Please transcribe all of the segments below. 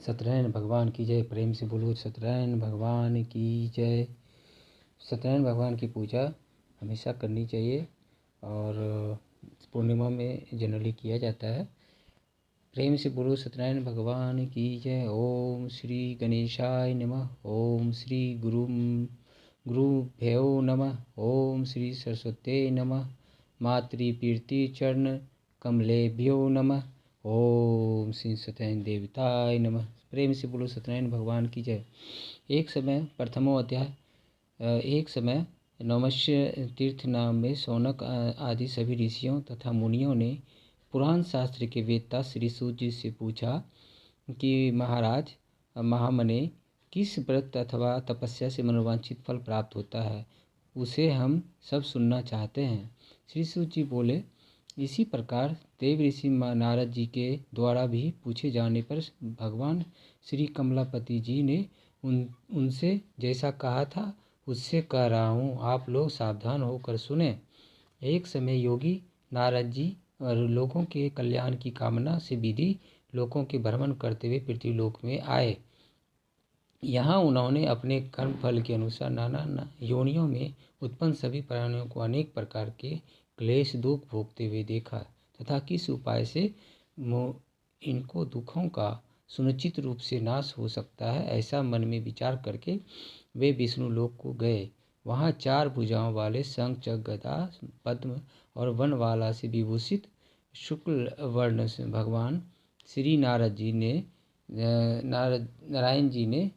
सत्यनारायण भगवान की जय। प्रेम से बोलो सत्यनारायण भगवान की जय। सत्यनारायण भगवान की पूजा हमेशा करनी चाहिए और पूर्णिमा में जनरली किया जाता है। प्रेम से बोलो सत्यनारायण भगवान की जय। ओम श्री गणेशाय नमः। ओम श्री गुरुभ्यो नमः। ओम श्री सरस्वती नमः। मातृप्रीति चरण कमलेभ्यो नमः। ओम श्री सत्यनारायण देवताय नमः। प्रेम से बोलो सत्यनारायण भगवान की जय। एक समय नौमस्य तीर्थ नाम में शौनक आदि सभी ऋषियों तथा मुनियों ने पुराण शास्त्र के वेदता श्री सूत जी से पूछा कि महाराज महामने किस व्रत अथवा तपस्या से मनोवांछित फल प्राप्त होता है, उसे हम सब सुनना चाहते हैं। श्री सूत जी बोले, इसी प्रकार देव ऋषि नारद जी के द्वारा भी पूछे जाने पर भगवान श्री कमलापति जी ने उनसे जैसा कहा था उससे कह रहा हूँ, आप लोग सावधान होकर सुने। एक समय योगी नारद जी और लोगों के कल्याण की कामना से विधि लोगों के भ्रमण करते हुए पृथ्वीलोक में आए। यहाँ उन्होंने अपने कर्म फल के अनुसार नाना योनियों में उत्पन्न सभी प्राणियों को अनेक प्रकार के क्लेश दुख भोगते हुए देखा तथा किस उपाय से इनको दुखों का सुनिश्चित रूप से नाश हो सकता है, ऐसा मन में विचार करके वे विष्णु लोक को गए। वहाँ 4 भुजाओं वाले शंख चक्र गदा पद्म और वनवाला से विभूषित शुक्ल वर्ण से भगवान श्री नारायण जी ने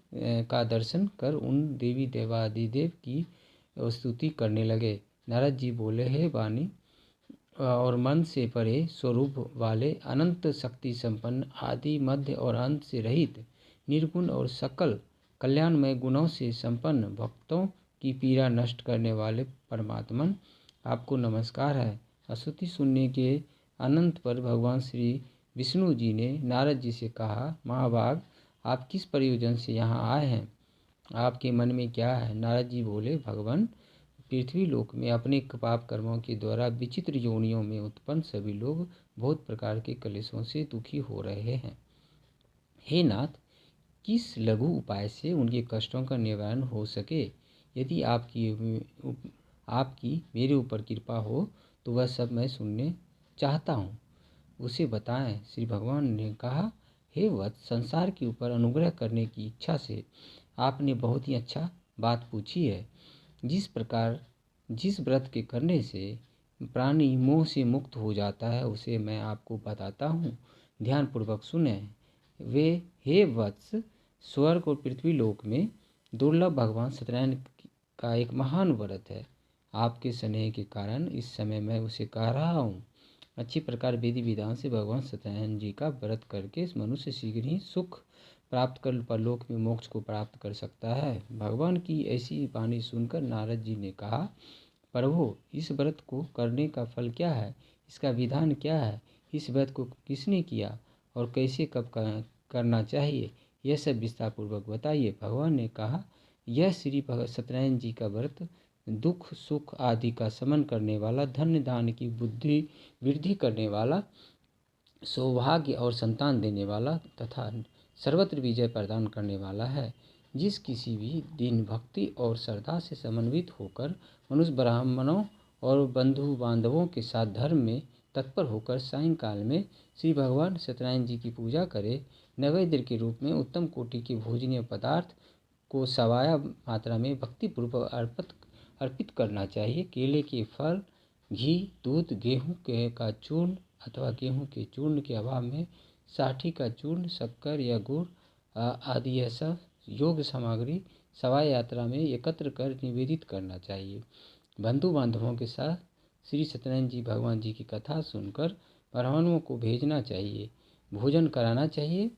का दर्शन कर उन देवी देवादिदेव की स्तुति करने लगे। नारद जी बोले, हे वाणी और मन से परे स्वरूप वाले अनंत शक्ति संपन्न आदि मध्य और अंत से रहित निर्गुण और सकल कल्याणमय गुणों से संपन्न भक्तों की पीड़ा नष्ट करने वाले परमात्मन, आपको नमस्कार है। स्तुति सुनने के अनंत पर भगवान श्री विष्णु जी ने नारद जी से कहा, महाभाग आप किस प्रयोजन से यहाँ आए हैं, आपके मन में क्या है। नारद जी बोले, भगवान पृथ्वी लोक में अपने पाप कर्मों के द्वारा विचित्र योनियों में उत्पन्न सभी लोग बहुत प्रकार के क्लेशों से दुखी हो रहे हैं। हे नाथ, किस लघु उपाय से उनके कष्टों का निवारण हो सके। यदि आपकी मेरे ऊपर कृपा हो तो वह सब मैं सुनने चाहता हूँ, उसे बताएं। श्री भगवान ने कहा, हे वत्स, संसार के ऊपर अनुग्रह करने की इच्छा से आपने बहुत ही अच्छा बात पूछी है। जिस व्रत के करने से प्राणी मोह से मुक्त हो जाता है उसे मैं आपको बताता हूँ, ध्यानपूर्वक सुने। वे हे वत्स, स्वर्ग और पृथ्वी लोक में दुर्लभ भगवान सत्यनारायण का एक महान व्रत है। आपके स्नेह के कारण इस समय मैं उसे कह रहा हूँ। अच्छी प्रकार विधि विधान से भगवान सत्यनारायण जी का व्रत करके इस मनुष्य शीघ्र ही सुख प्राप्त कर परलोक में मोक्ष को प्राप्त कर सकता है। भगवान की ऐसी वाणी सुनकर नारद जी ने कहा, प्रभु, इस व्रत को करने का फल क्या है, इसका विधान क्या है, इस व्रत को किसने किया और कैसे कब करना चाहिए, यह सब विस्तार पूर्वक बताइए। भगवान ने कहा, यह श्री सत्यनारायण जी का व्रत दुख सुख आदि का शमन करने वाला, धन्य दान की बुद्धि वृद्धि करने वाला, सौभाग्य और संतान देने वाला तथा सर्वत्र विजय प्रदान करने वाला है। जिस किसी भी दिन भक्ति और श्रद्धा से समन्वित होकर मनुष्य ब्राह्मणों और बंधु बांधवों के साथ धर्म में तत्पर होकर सायंकाल में श्री भगवान सत्यनारायण जी की पूजा करे, नैवेद्य के रूप में उत्तम कोटि के भोजनीय पदार्थ को सवाया मात्रा में भक्तिपूर्वक अर्पित करना चाहिए। केले के फल, घी, दूध, गेहूँ का चूर्ण अथवा गेहूँ के चूर्ण के अभाव में साठी का चूर्ण, शक्कर या गुड़ आदि यह सब योग सामग्री शवा यात्रा में एकत्र कर निवेदित करना चाहिए। बंधु बांधवों के साथ श्री सत्यनारायण जी भगवान जी की कथा सुनकर ब्राह्मणों को भेजना चाहिए, भोजन कराना चाहिए।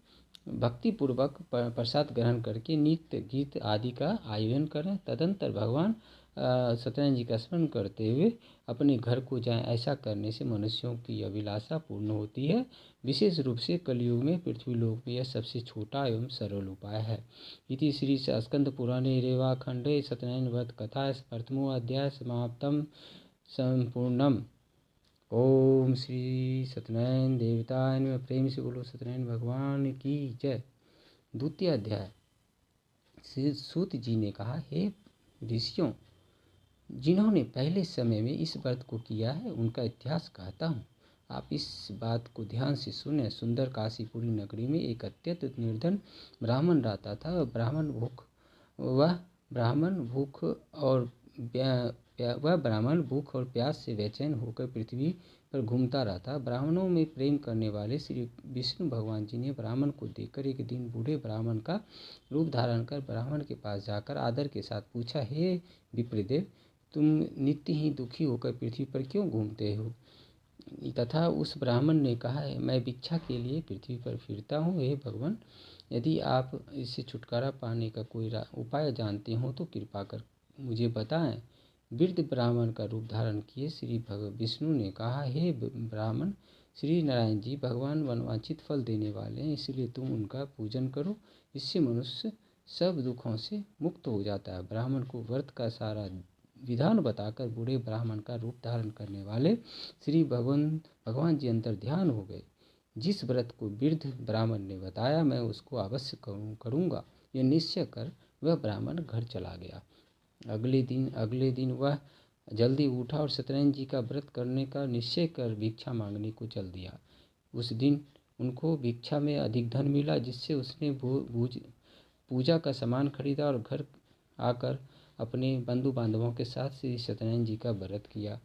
भक्तिपूर्वक प्रसाद ग्रहण करके नित्य गीत आदि का आयोजन करें। तदंतर भगवान सत्यनारायण जी का स्मरण करते हुए अपने घर को जाएं। ऐसा करने से मनुष्यों की अभिलाषा पूर्ण होती है। विशेष रूप से कलयुग में पृथ्वी लोक में यह सबसे छोटा एवं सरल उपाय है। इति श्री स्कंद पुराणे रेवाखंडे सत्यनारायण व्रत कथा प्रथमो अध्याय समाप्तम संपूर्णम। ओम श्री सत्यनारायण देवताय नमः। प्रेम से बोलो सत्यनारायण भगवान की जय। द्वितीय अध्याय। श्री सूत जी ने कहा, हे ऋषियों, जिन्होंने पहले समय में इस व्रत को किया है उनका इतिहास कहता हूँ, आप इस बात को ध्यान से सुने। सुंदर काशीपुरी नगरी में एक अत्यंत निर्धन ब्राह्मण रहता था। वह ब्राह्मण भूख और प्यास से बेचैन होकर पृथ्वी पर घूमता रहता। ब्राह्मणों में प्रेम करने वाले श्री विष्णु भगवान जी ने ब्राह्मण को देखकर एक दिन बूढ़े ब्राह्मण का रूप धारण कर ब्राह्मण के पास जाकर आदर के साथ पूछा, हे विप्रदेव, तुम नित्य ही दुखी होकर पृथ्वी पर क्यों घूमते हो? तथा उस ब्राह्मण ने कहा, मैं भिक्षा के लिए पृथ्वी पर फिरता हूँ। हे भगवान, यदि आप इससे छुटकारा पाने का कोई उपाय जानते हो तो कृपा कर मुझे बताएं। वृद्ध ब्राह्मण का रूप धारण किए श्री विष्णु ने कहा, हे ब्राह्मण, श्री नारायण जी भगवान मनवांछित फल देने वाले हैं, इसलिए तुम उनका पूजन करो। इससे मनुष्य सब दुखों से मुक्त हो जाता है। ब्राह्मण को व्रत का सारा विधान बताकर बूढ़े ब्राह्मण का रूप धारण करने वाले श्री भगवान जी अंतर ध्यान हो गए। जिस व्रत को वृद्ध ब्राह्मण ने बताया मैं उसको अवश्य करूँगा, यह निश्चय कर वह ब्राह्मण घर चला गया। अगले दिन वह जल्दी उठा और सत्यनारायण जी का व्रत करने का निश्चय कर भिक्षा मांगने को चल दिया। उस दिन उनको भिक्षा में अधिक धन मिला, जिससे उसने पूजा का सामान खरीदा और घर आकर अपने बंधु बांधवों के साथ श्री सत्यनारायण जी का व्रत किया।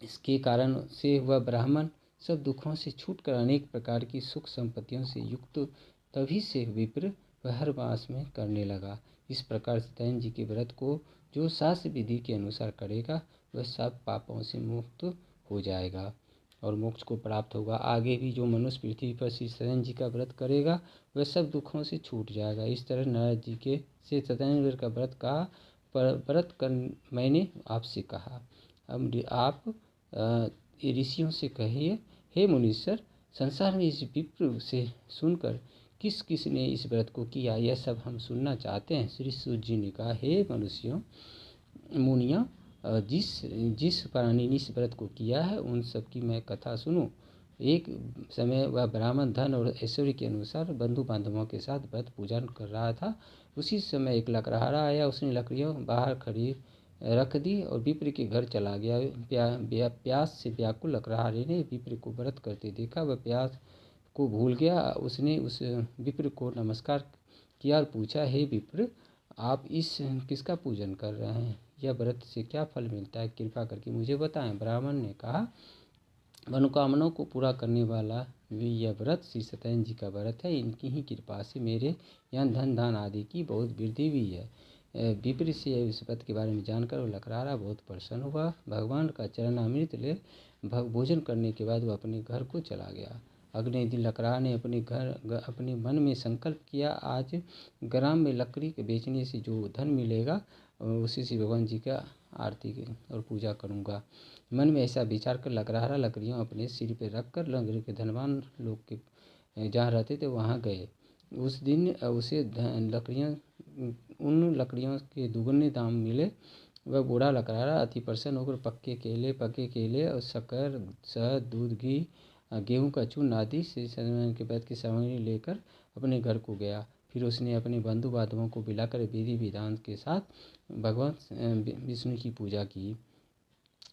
इसके कारण से वह ब्राह्मण सब दुखों से छूटकर अनेक प्रकार की सुख संपत्तियों से युक्त तभी से विप्र वह हर मास में करने लगा। इस प्रकार सत्यनारायण जी के व्रत को जो शास्त्र विधि के अनुसार करेगा वह सब पापों से मुक्त हो जाएगा और मोक्ष को प्राप्त होगा। आगे भी जो मनुष्य पृथ्वी पर श्री सत्यनारायण जी का व्रत करेगा वह सब दुखों से छूट जाएगा। इस तरह नारद जी के से सत्यनारायण का व्रत कहा, व्रत कर मैंने आपसे कहा। अब आप ऋषियों से कहिए, हे मुनीश्वर, संसार में इस विप्र से सुनकर किस किस ने इस व्रत को किया, यह सब हम सुनना चाहते हैं। श्री सूत जी ने कहा, हे मनुष्यों, मुनियों, जिस प्राणी ने इस व्रत को किया है उन सब की मैं कथा सुनो। एक समय वह ब्राह्मण धन और ऐश्वर्य के अनुसार बंधु बांधवों के साथ व्रत पूजन कर रहा था। उसी समय एक लकड़हारा आया, उसने लकड़ियाँ बाहर खड़ी रख दी और विप्र के घर चला गया। प्यास से व्याकुल लकड़हारे ने विप्र को व्रत करते देखा। वह प्यास को भूल गया। उसने उस विप्र को नमस्कार किया और पूछा, हे विप्र, आप किसका पूजन कर रहे हैं? यह व्रत से क्या फल मिलता है? कृपा करके मुझे बताएं। ब्राह्मण ने कहा, मनोकामनाओं को पूरा करने वाला यह व्रत श्री सत्यनारायण जी का व्रत है। इनकी ही कृपा से मेरे यहाँ धन दान आदि की बहुत वृद्धि हुई है। विप्र से इस व्रत के बारे में जानकर वह लकड़हारा बहुत प्रसन्न हुआ। भगवान का चरणामृत ले भोजन करने के बाद वह अपने घर को चला गया। अगले दिन लकड़हारा ने अपने मन में संकल्प किया, आज ग्राम में लकड़ी के बेचने से जो धन मिलेगा उसी से भगवान जी का आरती और पूजा करूँगा। मन में ऐसा विचार कर लकड़हारा लकड़ियाँ अपने सिर पर रख कर नगर के धनवान लोग के जहाँ रहते थे वहाँ गए। उस दिन उसे उन लकड़ियों के दुगने दाम मिले। वह बूढ़ा लकड़हारा अति प्रसन्न होकर पके केले और शक्कर, शहद, दूध, घी, गेहूं का चूर्ण आदि से सत्यनारायण के व्रत की सामग्री लेकर अपने घर को गया। फिर उसने अपने बंधु बांधवों को बुलाकर विधि विधान के साथ भगवान विष्णु की पूजा की।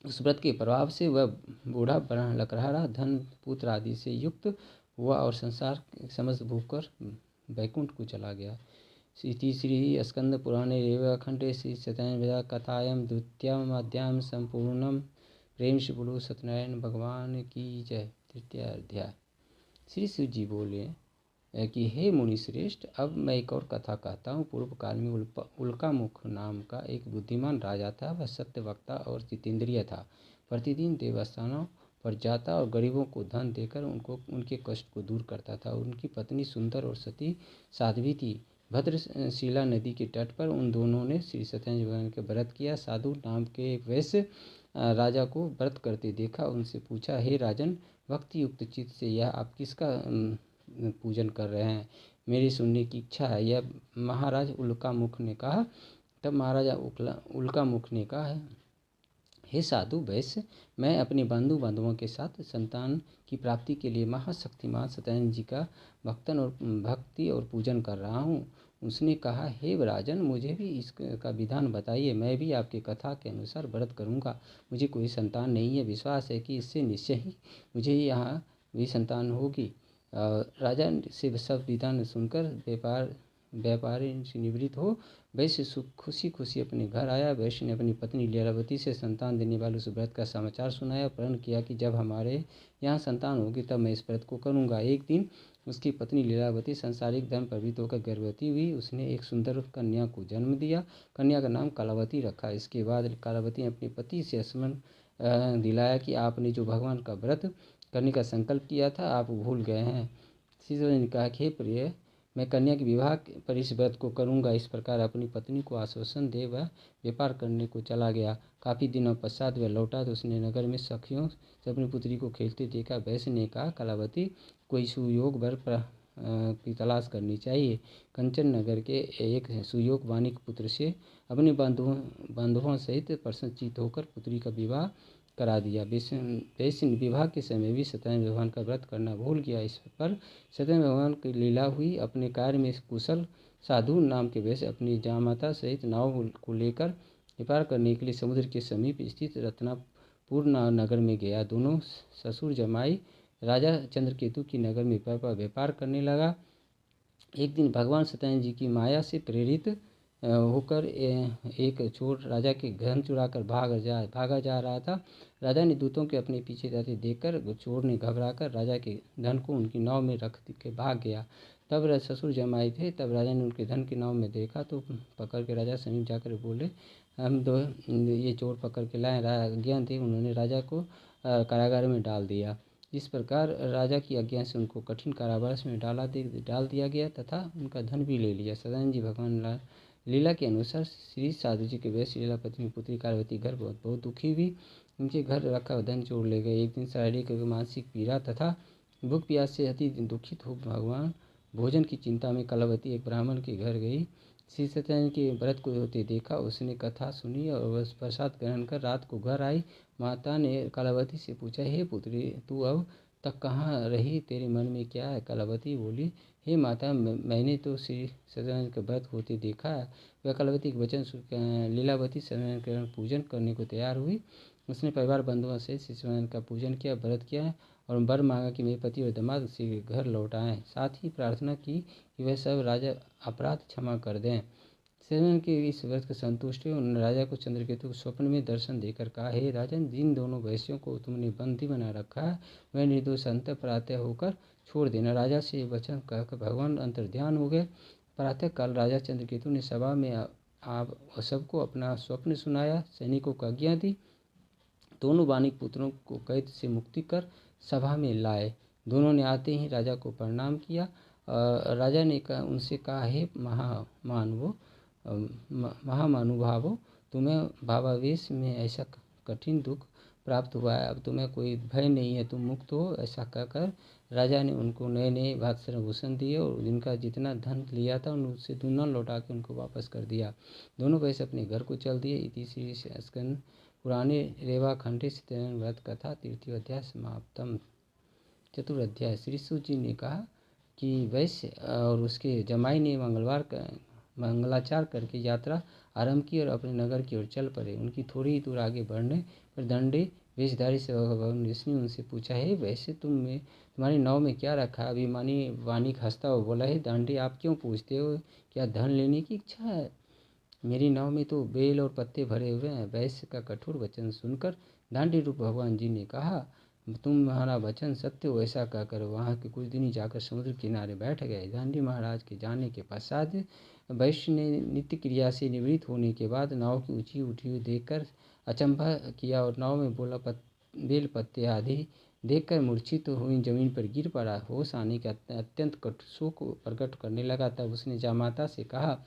उस व्रत के प्रभाव से वह बूढ़ा लकड़हारा धन पुत्र आदि से युक्त हुआ और संसार समस्त भूखकर वैकुंठ को चला गया। श्री स्कंद पुराणे रेवाखंडे श्री सत्यनारायण कथायाम द्वितीयम अध्यायम संपूर्णम। प्रेम से बोलो सत्यनारायण भगवान की जय। तृतीय अध्याय। श्री शिव जी बोले कि हे मुनि श्रेष्ठ, अब मैं एक और कथा कहता हूँ। पूर्व काल में उल्कामुख नाम का एक बुद्धिमान राजा था। वह सत्यवक्ता और जितेंद्रिय था। प्रतिदिन देवस्थानों पर जाता और गरीबों को धन देकर उनके कष्ट को दूर करता था। उनकी पत्नी सुंदर और सती साध्वी थी। भद्रशिला नदी के तट पर उन दोनों ने श्री सत्यनारायण भगवान के व्रत किया। साधु नाम के वैश्य राजा को व्रत करते देखा। उनसे पूछा, हे राजन, भक्ति युक्त चित्त से यह आप किसका पूजन कर रहे हैं? मेरी सुनने की इच्छा है। यह महाराज उल्कामुख ने कहा। तब महाराजा उल्कामुख ने कहा, हे साधु वैश्य, मैं अपने बंधु बांधवों के साथ संतान की प्राप्ति के लिए महाशक्तिमान सत्यनारायण जी का भक्ति और पूजन कर रहा हूँ। उसने कहा, हे राजन, मुझे भी इसका विधान बताइए, मैं भी आपकी कथा के अनुसार व्रत करूँगा। मुझे कोई संतान नहीं है, विश्वास है कि इससे निश्चय ही मुझे यहाँ भी संतान होगी। राजा से सब विधान सुनकर व्यापारी से निवृत्त हो वैश्य खुशी खुशी अपने घर आया। वैश्य ने अपनी पत्नी लीलावती से संतान देने वाले उस व्रत का समाचार सुनाया, प्रण किया कि जब हमारे यहाँ संतान होगी तब मैं इस व्रत को करूँगा। एक दिन उसकी पत्नी लीलावती संसारिक धर्म प्रवृत्त होकर गर्भवती हुई। उसने एक सुंदर कन्या को जन्म दिया। कन्या का नाम कलावती रखा। इसके बाद कलावती ने अपने पति से स्मरण दिलाया कि आपने जो भगवान का व्रत करने का संकल्प किया था आप भूल गए हैं। श्री ने कहा कि प्रिय, मैं कन्या के विवाह पर इस व्रत को करूँगा। इस प्रकार अपनी पत्नी को आश्वासन दे वह व्यापार करने को चला गया। काफ़ी दिनों पश्चात वह लौटा तो उसने नगर में सखियों से अपनी पुत्री को खेलते देखा। वैश्य ने कहा, कलावती, कोई सुयोग वर की तलाश करनी चाहिए। कंचन नगर के एक सुयोग वाणिक पुत्र से अपने बांधवों सहित प्रसन्नचित्त होकर पुत्री का विवाह करा दिया। वैश्य विवाह के समय भी सत्यनारायण भगवान का व्रत करना भूल गया। इस पर सत्यनारायण भगवान की लीला हुई। अपने कार्य में कुशल साधु नाम के वैश्य अपनी जामाता सहित नाव को लेकर व्यापार करने के लिए समुद्र के समीप स्थित रत्नापुर नगर में गया। दोनों ससुर जमाई राजा चंद्रकेतु की नगर में व्यापार करने लगा। एक दिन भगवान सत्यनारायण जी की माया से प्रेरित होकर एक चोर राजा के धन चुराकर भागा जा रहा था। राजा ने दूतों के अपने पीछे जाते देखकर चोर ने घबराकर राजा के धन को उनकी नाव में रख के भाग गया। तब ससुर जमाई थे। तब राजा ने उनके धन की नाव में देखा तो पकड़ के राजा समीप जाकर बोले, हम दो ये चोर पकड़ के लाए। अज्ञान थे, उन्होंने राजा को कारागार में डाल दिया। इस प्रकार राजा की आज्ञा से उनको कठिन कारावास में डाल दिया गया तथा उनका धन भी ले लिया। सत्यनारायण जी भगवान लीला के अनुसार श्री साधु जी के वैश्य लीलापति की पुत्री कालवती घर बहुत दुखी हुई। उनके घर रखा धन चोर ले गए। एक दिन शारीरिक और मानसिक पीड़ा तथा भूख प्यास से अति दुखित हो भगवान भोजन की चिंता में कलावती एक ब्राह्मण के घर गई। श्री सत्यनारायण के व्रत को होते देखा। उसने कथा सुनी और वह प्रसाद ग्रहण कर रात को घर आई। माता ने कलावती से पूछा, हे पुत्री, तू अब तक कहाँ रही? तेरे मन में क्या है? कलावती बोली, हे माता, मैंने तो श्री सत्यनारायण का व्रत होते देखा है। वह कलावती के वचन सुन लीलावती सत्यनारायण का पूजन करने को तैयार हुई। उसने परिवार बंधुओं से श्री सत्यनारायण का पूजन किया, व्रत किया और वर मांगा कि मेरे पति और दामाद शीघ्र घर लौट आएँ। साथ ही प्रार्थना की कि वह सब राजा अपराध क्षमा कर दें। सत्यनारायण के इस व्रत से संतुष्ट हुए। उन्होंने राजा को चंद्रकेतु को स्वप्न में दर्शन देकर कहा, हे राजन, जिन दोनों वैश्यों को तुमने बंदी बना रखा है वह निर्दोष अंतः प्रातः होकर छोड़ देना। राजा से ये वचन कहकर भगवान अंतर्ध्यान हो गए। प्रातः काल राजा चंद्रकेतु ने सभा में आप सबको अपना स्वप्न सुनाया, सैनिकों को आज्ञा दी। दोनों वाणिक पुत्रों को कैद से मुक्ति कर सभा में लाए। दोनों ने आते ही राजा को प्रणाम किया। राजा ने उनसे कहा, हे महामानुभावो, तुम्हें भावावेश में ऐसा कठिन दुख प्राप्त हुआ है, अब तुम्हें कोई भय नहीं है, तुम मुक्त हो। ऐसा कहकर राजा ने उनको नए नए वस्त्र भूषण दिए और जिनका जितना धन लिया था उससे दुना लौटा के उनको वापस कर दिया। दोनों वैसे अपने घर को चल दिए। इति श्री स्कंद पुराणे रेवाखंडे सत्यनारायण व्रत कथा तृतीय अध्याय समाप्तम। चतुर्थ श्री सूत जी ने कहा कि वैश्य और उसके जमाई ने मंगलाचार करके यात्रा आरंभ की और अपने नगर की ओर चल पड़े। उनकी थोड़ी ही दूर आगे बढ़ने पर दंडे वेशधारी से भगवान विष्णु उनसे पूछा, हे वैसे तुम्हारी नाव में क्या रखा? अभिमानी वाणिक हंसता हुआ बोला, हे दांडी, आप क्यों पूछते हो? क्या धन लेने की इच्छा है? मेरी नाव में तो बेल और पत्ते भरे हुए हैं। वैश्य का कठोर वचन सुनकर दांडी रूप भगवान जी ने कहा, तुम्हारा वचन सत्य हो। ऐसा कहकर वहाँ के कुछ दिन जाकर समुद्र किनारे बैठ गए। दांडी महाराज के जाने के पश्चात वैश्य ने नित्य क्रिया से निवृत्त होने के बाद नाव की ऊंची उठी हुई देखकर अचंभा किया और नाव में बोला बेल पत्ते आदि देखकर मूर्छित हुई जमीन पर गिर पड़ा। होश आने के अत्यंत शोक प्रकट करने लगा। तब उसने जामाता से कहा,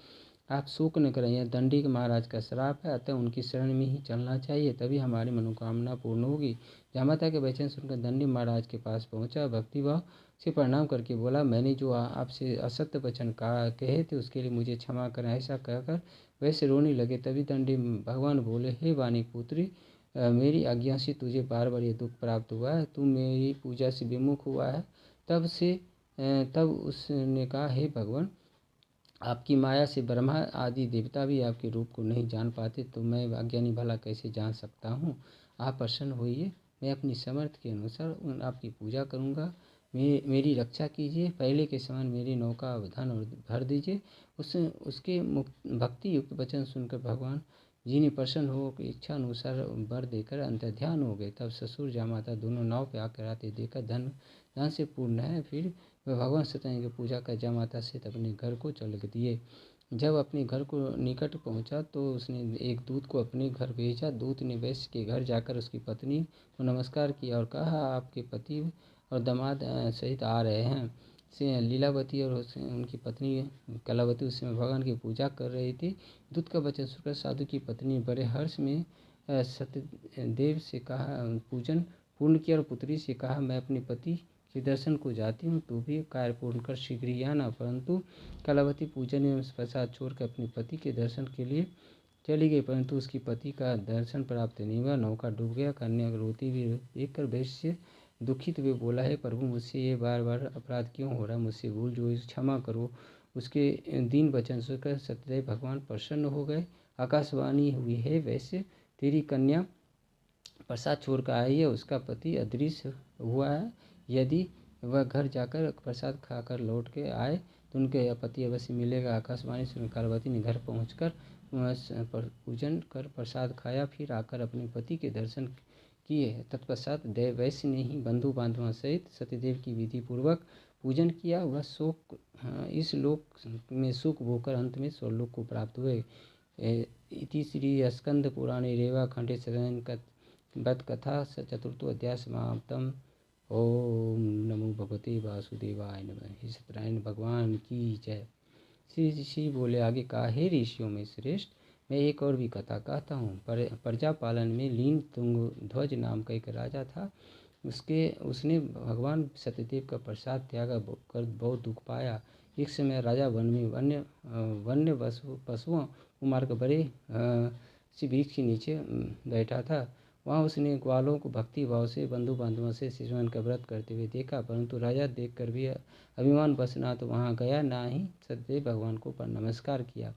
आप शोक न करें, यह दंडी महाराज का श्राप है, अतः उनकी शरण में ही चलना चाहिए, तभी हमारी मनोकामना पूर्ण होगी। जामाता के वचन सुनकर दंडी महाराज के पास पहुंचा, भक्तिभाव से प्रणाम करके बोला, मैंने जो आपसे असत्य वचन कहे थे उसके लिए मुझे क्षमा करें। ऐसा कहकर वैसे रोने लगे। तभी दंडी भगवान बोले, हे वाणी पुत्री, मेरी आज्ञा से तुझे बार बार ये दुख प्राप्त हुआ है, तू मेरी पूजा से विमुख हुआ है। तब उसने कहा, हे भगवान, आपकी माया से ब्रह्मा आदि देवता भी आपके रूप को नहीं जान पाते, तो मैं अज्ञानी भला कैसे जान सकता हूँ। आप प्रसन्न होइए, मैं अपनी समर्थ के अनुसार आपकी पूजा करूँगा। मेरी रक्षा कीजिए, पहले के समान मेरी नौका धन और भर दीजिए। उसके भक्ति युक्त वचन सुनकर भगवान जी ने प्रसन्न हो इच्छा अनुसार वर देकर अंतर्ध्यान हो गए। तब ससुर जामाता दोनों नाव पे आकर आते देखा धन से पूर्ण है। फिर वह भगवान सत्यनारायण की पूजा कर जामाता से अपने घर को चल दिए। जब अपने घर को निकट पहुंचा तो उसने एक दूत को अपने घर भेजा। दूत ने वैश्य के घर जाकर उसकी पत्नी को नमस्कार किया और कहा, आपके पति और दामाद सहित आ रहे हैं। से लीलावती और उनकी पत्नी कलावती उस समय भगवान की पूजा कर रही थी। दूत का वचन सुनकर साधु की पत्नी बड़े हर्ष में सत्यदेव से कहा पूजन पूर्ण किया और पुत्री से कहा, मैं अपने पति के दर्शन को जाती हूँ, तू भी कार्य पूर्ण कर शीघ्र ही आना। परंतु कलावती पूजन एवं प्रसाद छोड़कर अपने पति के दर्शन के लिए चली गई, परंतु उसकी पति का दर्शन प्राप्त नहीं हुआ। नौका डूब गया। कन्या रोती भी देखकर वैश्य दुखित हुए बोला, है प्रभु, मुझसे ये बार बार अपराध क्यों हो रहा है, मुझसे भूल जो क्षमा करो। उसके दीन वचन सुनकर सत्यदेव भगवान प्रसन्न हो गए। आकाशवाणी हुई, है वैश्य, तेरी कन्या प्रसाद छोड़कर आई है, उसका पति अदृश्य हुआ है। यदि वह घर जाकर प्रसाद खाकर लौट के आए तो उनके पति अवश्य मिलेगा। आकाशवाणी सुन कलावती ने घर पहुंचकर पूजन कर प्रसाद खाया, फिर आकर अपने पति के दर्शन किए। तत्पश्चात वैश्य ने ही बंधु बांधवों सहित सत्यदेव की विधि पूर्वक पूजन किया। वह इस लोक में सुख भोकर अंत में स्वर्लोक को प्राप्त हुए। इति श्री स्कंद पुराणे रेवा खंडे सत्यनारायण वध कथा चतुर्थो अध्याय समाप्तम। ओम नमो भगवते वासुदेवाय नमः। हे सत्यनारायण भगवान की जय। श्री ऋषि बोले आगे कहा, हे ऋषियों में श्रेष्ठ, मैं एक और भी कथा कहता हूँ। प्रजा पालन में लीन तुंगध्वज नाम का एक राजा था। उसने भगवान सत्यदेव का प्रसाद त्याग कर बहुत दुख पाया। एक समय राजा वन में वन्य पशुओं को मारकर बड़े से वृक्ष के नीचे बैठा था। वहाँ उसने ग्वालों को भक्ति भाव से बंधु बांधवों से शिशुवन का व्रत करते हुए देखा, परंतु राजा देखकर भी अभिमान बस ना तो वहाँ गया, ना ही सत्यदेव भगवान को पर नमस्कार किया।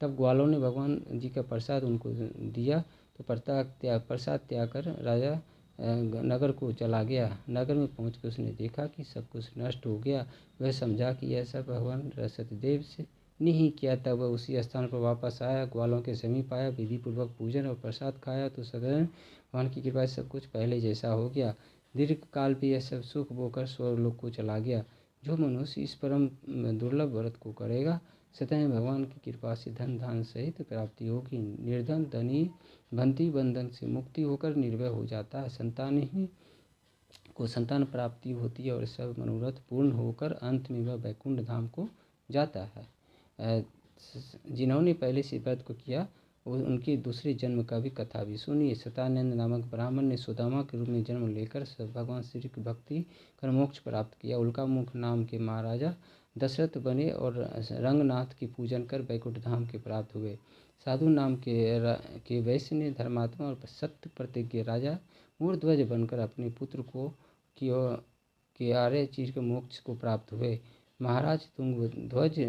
तब ग्वालों ने भगवान जी का प्रसाद उनको दिया तो प्रसाद त्याग कर राजा नगर को चला गया। नगर में पहुंचकर उसने देखा कि सब कुछ नष्ट हो गया। वह समझा कि ऐसा भगवान सत्यदेव से नहीं किया। तब वह उसी स्थान पर वापस आया, ग्वालों के समीप आया, विधि पूर्वक पूजन और प्रसाद खाया तो सदैव भगवान की कृपा से सब कुछ पहले जैसा हो गया। दीर्घ काल भी यह सब सुख बोकर स्वर्गलोक को चला गया। जो मनुष्य इस परम दुर्लभ व्रत को करेगा, सदैव भगवान की कृपा से धन धान सहित प्राप्ति होगी। निर्धन धनी बंदी बंधन से मुक्ति होकर निर्भय हो जाता है। संतान प्राप्ति होती है और सब मनोरथ पूर्ण होकर अंत में वह वैकुंठ धाम को जाता है। जिन्होंने पहले से व्रत को किया उनके दूसरे जन्म का भी कथा भी सुनिए। सतानंद नामक ब्राह्मण ने सुदामा के रूप में जन्म लेकर भगवान श्री की भक्ति कर मोक्ष प्राप्त किया। उल्कामुख नाम के महाराजा दशरथ बने और रंगनाथ की पूजन कर वैकुंठ धाम के प्राप्त हुए। साधु नाम के वैश्य ने धर्मात्मा और सत्य प्रतिज्ञ राजा मूर्ध्वज बनकर अपने पुत्र को की आर्य चीर के मोक्ष को प्राप्त हुए। महाराज तुंगध्वज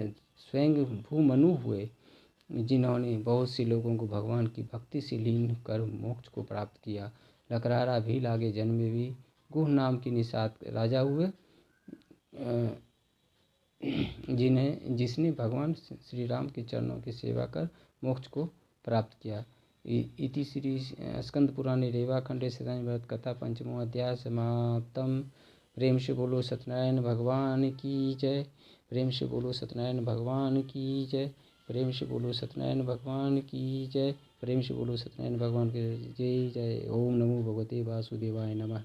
स्वयं भूमनु हुए, जिन्होंने बहुत से लोगों को भगवान की भक्ति से लीन कर मोक्ष को प्राप्त किया। लकरारा भील आगे जन्मे भी गुह नाम के निषाद राजा हुए, जिसने भगवान श्री राम के चरणों की सेवा कर मोक्ष को प्राप्त किया। इति श्री स्कंद पुराणे रेवा खंडे सत्यनारायण व्रत कथा पंचमो अध्याय समाप्तम। प्रेम से बोलो सत्यनारायण भगवान की जय। प्रेम से बोलो सत्यनारायण भगवान की जय। प्रेम से बोलो सत्यनारायण भगवान की जय। प्रेम से बोलो सत्यनारायण भगवान की जय जय। ओम नमो भगवते वासुदेवाय नमः।